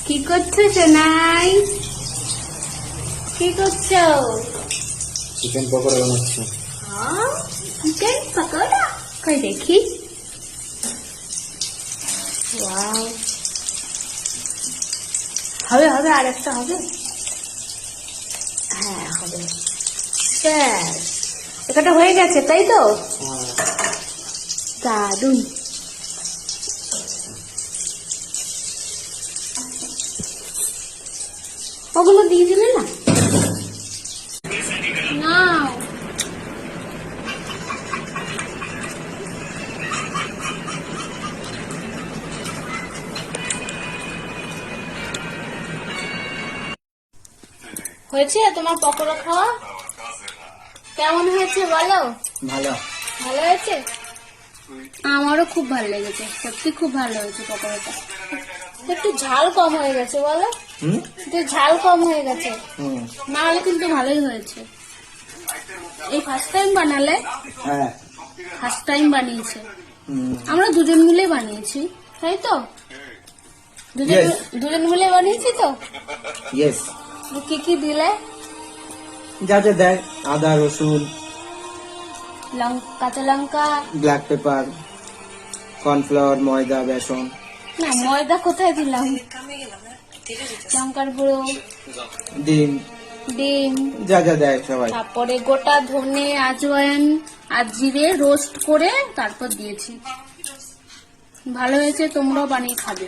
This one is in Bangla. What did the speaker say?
কি করছো সোনাই? কি করছো? চিকেন পকোড়া বানাচ্ছি। চিকেন পকোড়া কই দেখি। ওয়াও, হবে হবে, আর একটা হবে। হ্যাঁ হবে। ব্যাস, এটা হয়ে গেছে তাই তো? দারুন। ওগুলো দিয়ে দিলে না? নাও। হয়েছে তোমার পকোড়া খাওয়া? কেমন হয়েছে বলো? ভালো। ভালো হয়েছে? আমারও খুব ভালো লেগেছে, সত্যি খুব ভালো হয়েছে পকোড়াটা। একটু ঝাল কম হয়ে গেছে বলো? একটু ঝাল কম হয়ে গেছে, না হলে কিন্তু ভালোই হয়েছে। এই ফার্স্ট টাইম বানালে? হ্যাঁ, ফার্স্ট টাইম বানিয়েছে। আমরা দুজন মিলে বানিয়েছি তাই তো? দুজন মিলে বানিয়েছি তো? ইয়েস। কি কি দিলে? যা যা দেয়, আদা রসুন, কাঁচা লঙ্কা। ব্ল্যাক পেপার, কর্নফ্লাওয়ার, ময়দা, বেসন। না, ময়দা কোথায় দিলাম? লঙ্কার গুঁড়ো, ডিম, ডিম, যা যা দেয় সবাই। তারপরে গোটা ধনে, আজওয়াইন আর জিরে রোস্ট করে তারপর দিয়েছি। ভালো হয়েছে, তোমরাও বানিয়ে খাবে।